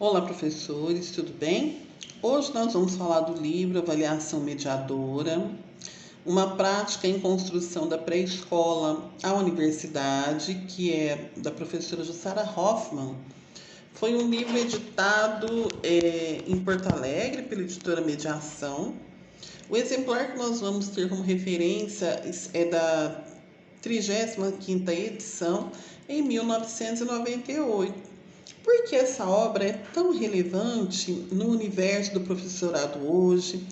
Olá, professores, tudo bem? Hoje nós vamos falar do livro Avaliação Mediadora, uma prática em construção da pré-escola à universidade, que é da professora Jussara Hoffmann. Foi um livro editado em Porto Alegre pela editora Mediação. O exemplar que nós vamos ter como referência é da 35ª edição, em 1998. Por que essa obra é tão relevante no universo do professorado hoje?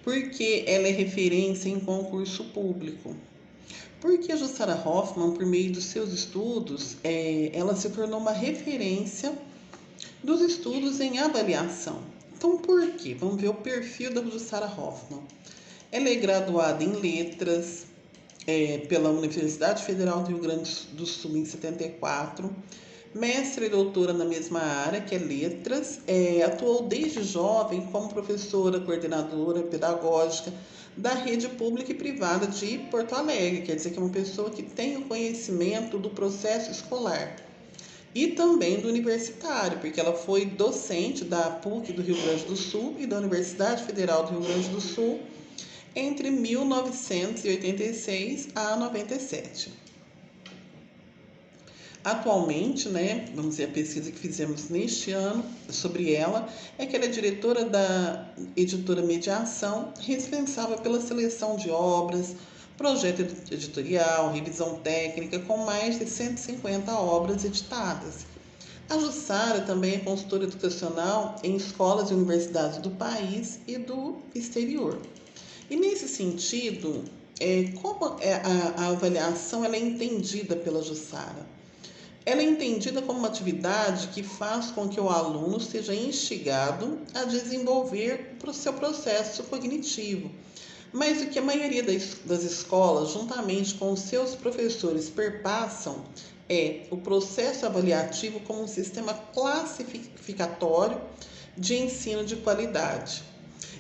Porque ela é referência em concurso público. Porque a Jussara Hoffmann, por meio dos seus estudos, ela se tornou uma referência dos estudos em avaliação. Então, por quê? Vamos ver o perfil da Jussara Hoffmann. Ela é graduada em Letras pela Universidade Federal do Rio Grande do Sul em 74, mestre e doutora na mesma área, que é letras, atuou desde jovem como professora, coordenadora pedagógica da rede pública e privada de Porto Alegre, quer dizer que é uma pessoa que tem o conhecimento do processo escolar e também do universitário, porque ela foi docente da PUC do Rio Grande do Sul e da Universidade Federal do Rio Grande do Sul entre 1986 a 97. Atualmente, vamos dizer, a pesquisa que fizemos neste ano sobre ela é que ela é diretora da editora Mediação, responsável pela seleção de obras, projeto editorial, revisão técnica, com mais de 150 obras editadas. A Jussara também é consultora educacional em escolas e universidades do país e do exterior. E nesse sentido, como a avaliação ela é entendida pela Jussara? Ela é entendida como uma atividade que faz com que o aluno seja instigado a desenvolver o seu processo cognitivo. Mas o que a maioria das escolas, juntamente com os seus professores, perpassam é o processo avaliativo como um sistema classificatório de ensino de qualidade.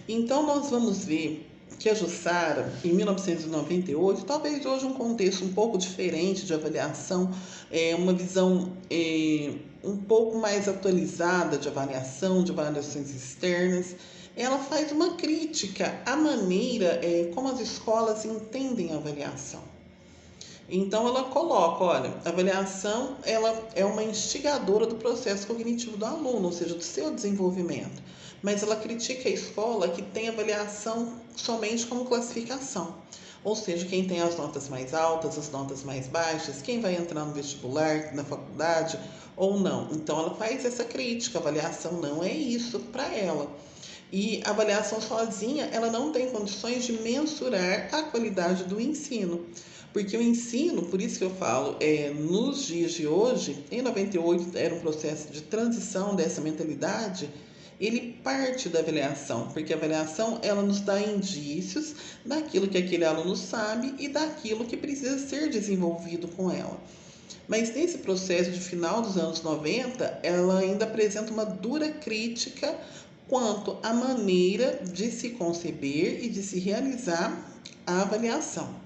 Então, nós vamos ver que a Jussara, em 1998, talvez hoje um contexto um pouco diferente de avaliação, uma visão um pouco mais atualizada de avaliações externas, ela faz uma crítica à maneira como as escolas entendem a avaliação. Então ela coloca, olha, a avaliação ela é uma instigadora do processo cognitivo do aluno, ou seja, do seu desenvolvimento. Mas ela critica a escola que tem avaliação somente como classificação. Ou seja, quem tem as notas mais altas, as notas mais baixas, quem vai entrar no vestibular, na faculdade ou não. Então ela faz essa crítica, a avaliação não é isso para ela. E a avaliação sozinha, ela não tem condições de mensurar a qualidade do ensino. Porque o ensino, por isso que eu falo, nos dias de hoje, em 98 era um processo de transição dessa mentalidade, ele parte da avaliação, porque a avaliação ela nos dá indícios daquilo que aquele aluno sabe e daquilo que precisa ser desenvolvido com ela. Mas nesse processo de final dos anos 90, ela ainda apresenta uma dura crítica quanto à maneira de se conceber e de se realizar a avaliação.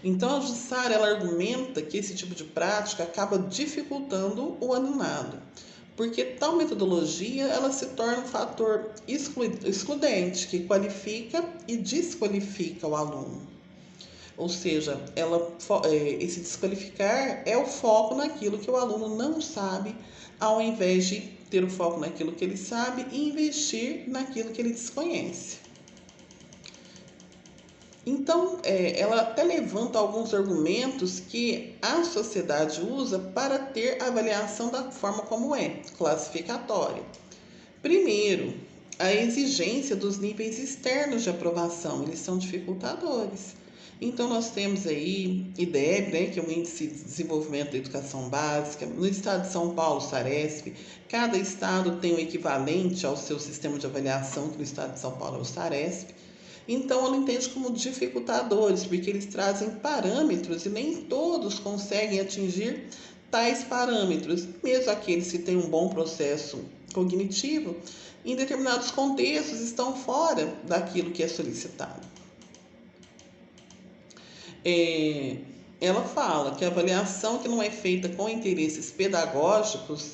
Então, a Jussara ela argumenta que esse tipo de prática acaba dificultando o alunado, porque tal metodologia ela se torna um fator excludente que qualifica e desqualifica o aluno. Ou seja, esse desqualificar é o foco naquilo que o aluno não sabe, ao invés de ter o foco naquilo que ele sabe e investir naquilo que ele desconhece. Então, ela até levanta alguns argumentos que a sociedade usa para ter a avaliação da forma como é, classificatória. Primeiro, a exigência dos níveis externos de aprovação, eles são dificultadores. Então, nós temos aí IDEB, que é o Índice de Desenvolvimento da Educação Básica, no estado de São Paulo, SARESP, cada estado tem um equivalente ao seu sistema de avaliação, que no estado de São Paulo é o SARESP. Então, ela entende como dificultadores, porque eles trazem parâmetros e nem todos conseguem atingir tais parâmetros, mesmo aqueles que têm um bom processo cognitivo, em determinados contextos estão fora daquilo que é solicitado. Ela fala que a avaliação que não é feita com interesses pedagógicos,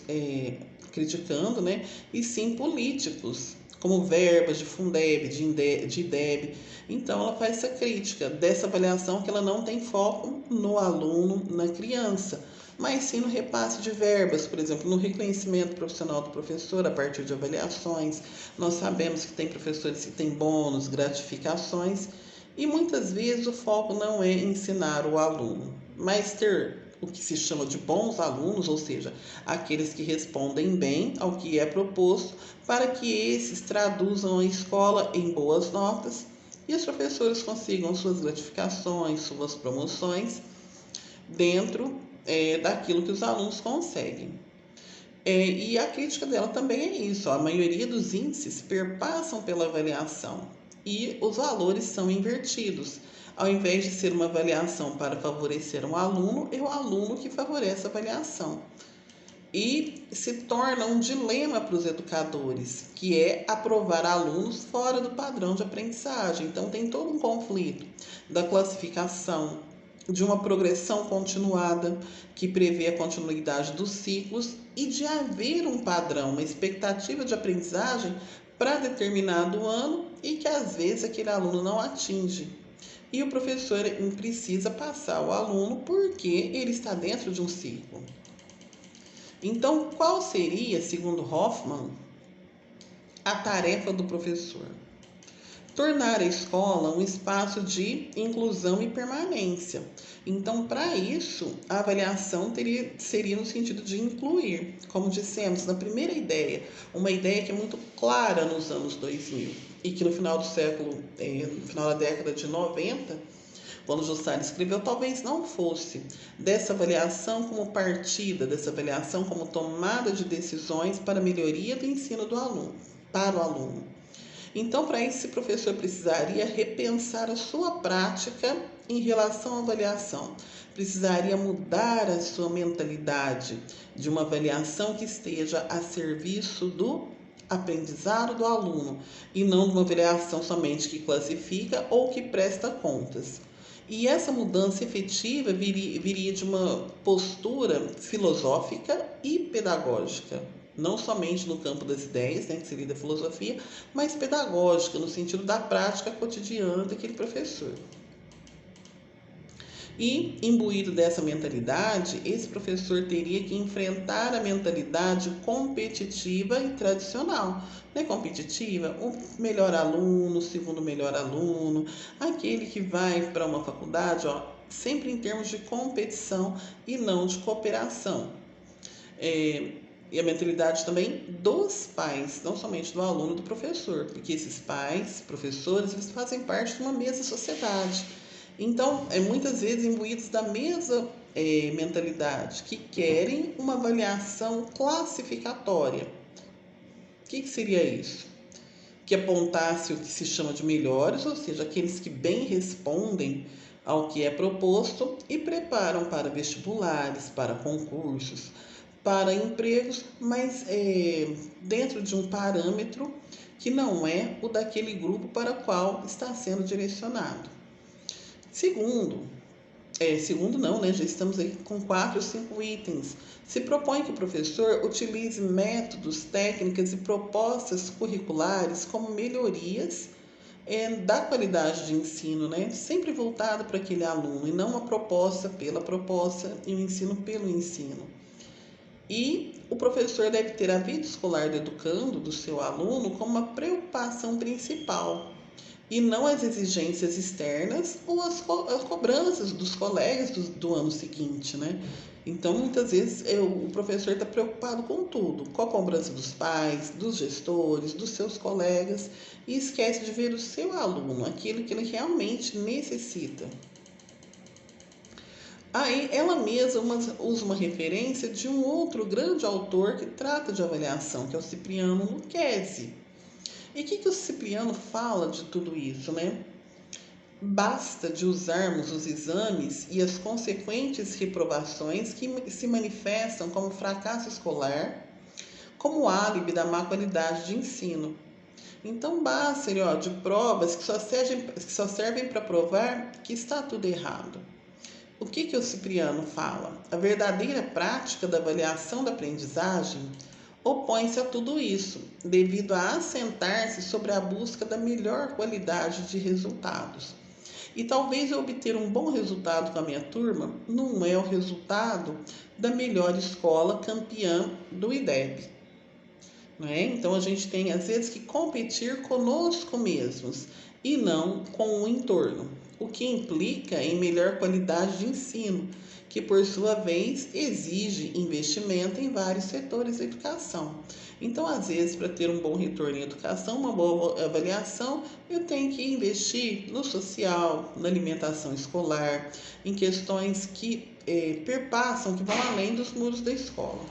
criticando, né? E sim políticos, como verbas de Fundeb, de IDEB. Então, ela faz essa crítica dessa avaliação que ela não tem foco no aluno, na criança, mas sim no repasse de verbas, por exemplo, no reconhecimento profissional do professor a partir de avaliações. Nós sabemos que tem professores que têm bônus, gratificações, e muitas vezes o foco não é ensinar o aluno, mas ter o que se chama de bons alunos, ou seja, aqueles que respondem bem ao que é proposto, para que esses traduzam a escola em boas notas e os professores consigam suas gratificações, suas promoções dentro daquilo que os alunos conseguem. E a crítica dela também é isso: a maioria dos índices perpassam pela avaliação e os valores são invertidos. Ao invés de ser uma avaliação para favorecer um aluno, é o aluno que favorece a avaliação. E se torna um dilema para os educadores, que é aprovar alunos fora do padrão de aprendizagem. Então, tem todo um conflito da classificação, de uma progressão continuada que prevê a continuidade dos ciclos e de haver um padrão, uma expectativa de aprendizagem para determinado ano e que às vezes aquele aluno não atinge. E o professor precisa passar o aluno porque ele está dentro de um ciclo. Então, qual seria, segundo Hoffman, a tarefa do professor? Tornar a escola um espaço de inclusão e permanência. Então, para isso, a avaliação seria no sentido de incluir, como dissemos na primeira ideia, uma ideia que é muito clara nos anos 2000 e que no final do século, no final da década de 90, quando Jussara escreveu, talvez não fosse dessa avaliação como partida, dessa avaliação como tomada de decisões para a melhoria do ensino do aluno, para o aluno. Então, para isso, esse professor precisaria repensar a sua prática em relação à avaliação. Precisaria mudar a sua mentalidade de uma avaliação que esteja a serviço do aprendizado do aluno e não de uma avaliação somente que classifica ou que presta contas. E essa mudança efetiva viria de uma postura filosófica e pedagógica, não somente no campo das ideias, né, que seria da filosofia, mas pedagógica, no sentido da prática cotidiana daquele professor. E, imbuído dessa mentalidade, esse professor teria que enfrentar a mentalidade competitiva e tradicional. Não é competitiva? O melhor aluno, o segundo melhor aluno, aquele que vai para uma faculdade, sempre em termos de competição e não de cooperação. E a mentalidade também dos pais, não somente do aluno e do professor, porque esses pais, professores, eles fazem parte de uma mesma sociedade. Então, muitas vezes imbuídos da mesma mentalidade, que querem uma avaliação classificatória. O que seria isso? Que apontasse o que se chama de melhores, ou seja, aqueles que bem respondem ao que é proposto e preparam para vestibulares, para concursos, para empregos, mas dentro de um parâmetro que não é o daquele grupo para o qual está sendo direcionado. Segundo não, né? Já estamos aí com 4 ou 5 itens. Se propõe que o professor utilize métodos, técnicas e propostas curriculares como melhorias da qualidade de ensino, né? Sempre voltado para aquele aluno e não uma proposta pela proposta e o ensino pelo ensino. E o professor deve ter a vida escolar do educando, do seu aluno, como uma preocupação principal e não as exigências externas ou as cobranças dos colegas do ano seguinte, né? Então, muitas vezes, o professor está preocupado com tudo, com a cobrança dos pais, dos gestores, dos seus colegas, e esquece de ver o seu aluno, aquilo que ele realmente necessita. Aí, ela mesma usa uma referência de um outro grande autor que trata de avaliação, que é o Cipriano Lucchesi. E o que o Cipriano fala de tudo isso, né? Basta de usarmos os exames e as consequentes reprovações que se manifestam como fracasso escolar, como álibi da má qualidade de ensino. Então, basta de provas que só servem para provar que está tudo errado. O que o Cipriano fala? A verdadeira prática da avaliação da aprendizagem opõe-se a tudo isso, devido a assentar-se sobre a busca da melhor qualidade de resultados. E talvez eu obter um bom resultado com a minha turma não é o resultado da melhor escola campeã do IDEB. Não é? Então a gente tem às vezes que competir conosco mesmos e não com o entorno, o que implica em melhor qualidade de ensino, que por sua vez exige investimento em vários setores da educação. Então, às vezes, para ter um bom retorno em educação, uma boa avaliação, eu tenho que investir no social, na alimentação escolar, em questões que perpassam, que vão além dos muros da escola.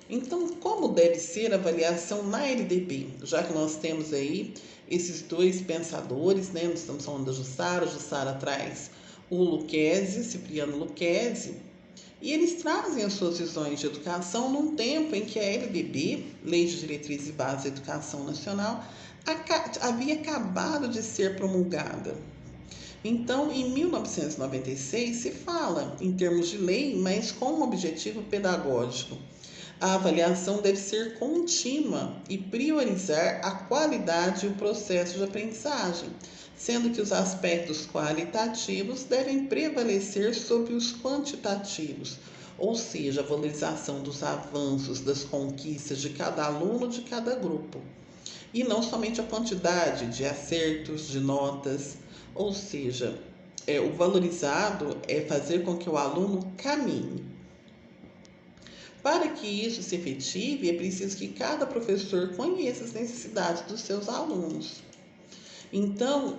Então, como deve ser a avaliação na LDB? Já que nós temos aí esses dois pensadores, né? Nós estamos falando da Jussara traz o Lucchesi, Cipriano Lucchesi, e eles trazem as suas visões de educação num tempo em que a LDB, Lei de Diretrizes e Bases da Educação Nacional, havia acabado de ser promulgada. Então, em 1996, se fala em termos de lei, mas com um objetivo pedagógico. A avaliação deve ser contínua e priorizar a qualidade e o processo de aprendizagem, sendo que os aspectos qualitativos devem prevalecer sobre os quantitativos, ou seja, a valorização dos avanços, das conquistas de cada aluno, de cada grupo, e não somente a quantidade de acertos, de notas, ou seja, o valorizado é fazer com que o aluno caminhe. Para que isso se efetive, é preciso que cada professor conheça as necessidades dos seus alunos. Então,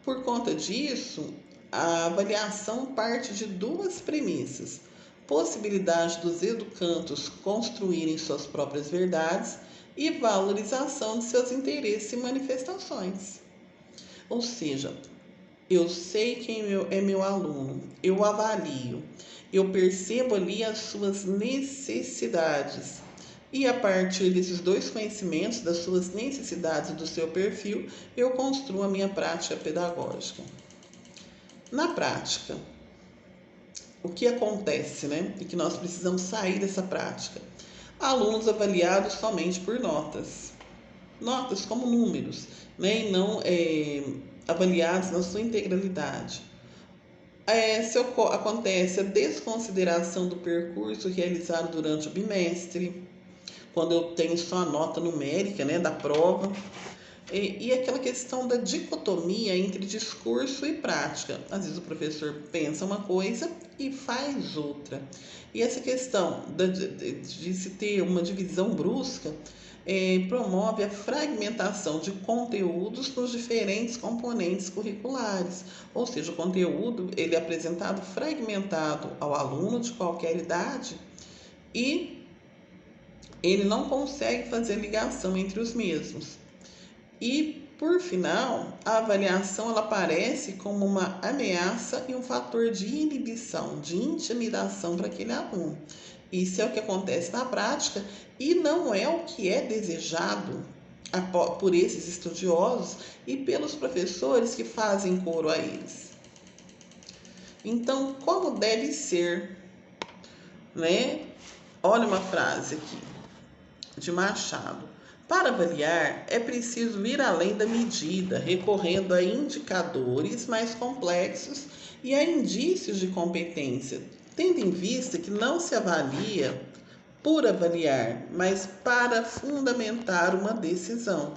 por conta disso, a avaliação parte de duas premissas: possibilidade dos educandos construírem suas próprias verdades e valorização de seus interesses e manifestações. Ou seja, eu sei quem é meu aluno, eu avalio, eu percebo ali as suas necessidades. E a partir desses dois conhecimentos, das suas necessidades e do seu perfil, eu construo a minha prática pedagógica. Na prática, o que acontece, né? E que nós precisamos sair dessa prática. Alunos avaliados somente por notas. Notas como números, né? E não avaliados na sua integralidade. Se acontece a desconsideração do percurso realizado durante o bimestre, quando eu tenho só a nota numérica, né, da prova, e aquela questão da dicotomia entre discurso e prática. Às vezes o professor pensa uma coisa e faz outra. E essa questão de se ter uma divisão brusca promove a fragmentação de conteúdos nos diferentes componentes curriculares, ou seja, o conteúdo ele é apresentado fragmentado ao aluno de qualquer idade e ele não consegue fazer ligação entre os mesmos. E, por final, a avaliação ela aparece como uma ameaça e um fator de inibição, de intimidação para aquele aluno. Isso é o que acontece na prática e não é o que é desejado por esses estudiosos e pelos professores que fazem coro a eles. Então, como deve ser, né? Olha uma frase aqui de Machado. Para avaliar, é preciso ir além da medida, recorrendo a indicadores mais complexos e a indícios de competência, tendo em vista que não se avalia por avaliar, mas para fundamentar uma decisão.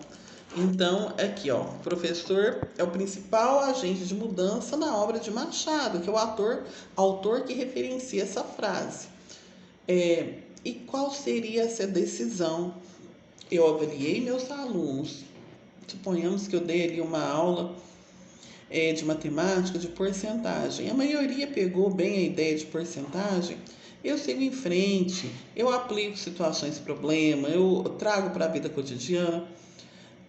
Então, aqui, ó, o professor é o principal agente de mudança na obra de Machado, que é o autor que referencia essa frase. E qual seria essa decisão? Eu avaliei meus alunos. Suponhamos que eu dei ali uma aula de matemática de porcentagem. A maioria pegou bem a ideia de porcentagem. Eu sigo em frente, eu aplico situações de problema, eu trago para a vida cotidiana.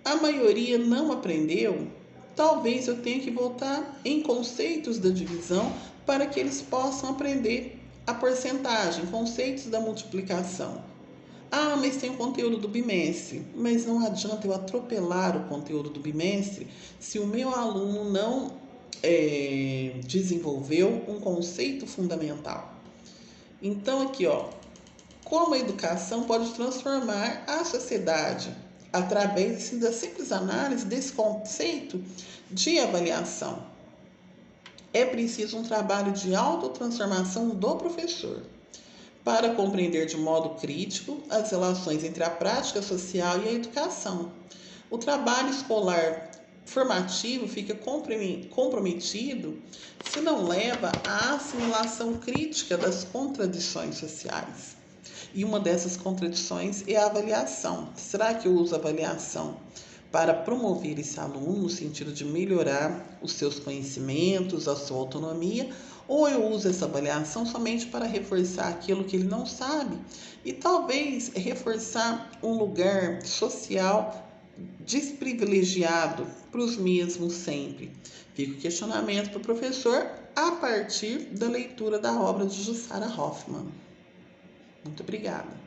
A maioria não aprendeu. Talvez eu tenha que voltar em conceitos da divisão para que eles possam aprender a porcentagem, conceitos da multiplicação. Ah, mas tem o conteúdo do bimestre. Mas não adianta eu atropelar o conteúdo do bimestre se o meu aluno não desenvolveu um conceito fundamental. Então, aqui, ó, como a educação pode transformar a sociedade através assim, da simples análise desse conceito de avaliação. É preciso um trabalho de autotransformação do professor para compreender de modo crítico as relações entre a prática social e a educação. O trabalho escolar formativo fica comprometido se não leva à assimilação crítica das contradições sociais. E uma dessas contradições é a avaliação. Será que eu uso a avaliação para promover esse aluno no sentido de melhorar os seus conhecimentos, a sua autonomia, ou eu uso essa avaliação somente para reforçar aquilo que ele não sabe e talvez reforçar um lugar social desprivilegiado para os mesmos sempre? Fica o questionamento para o professor a partir da leitura da obra de Jussara Hoffmann. Muito obrigada.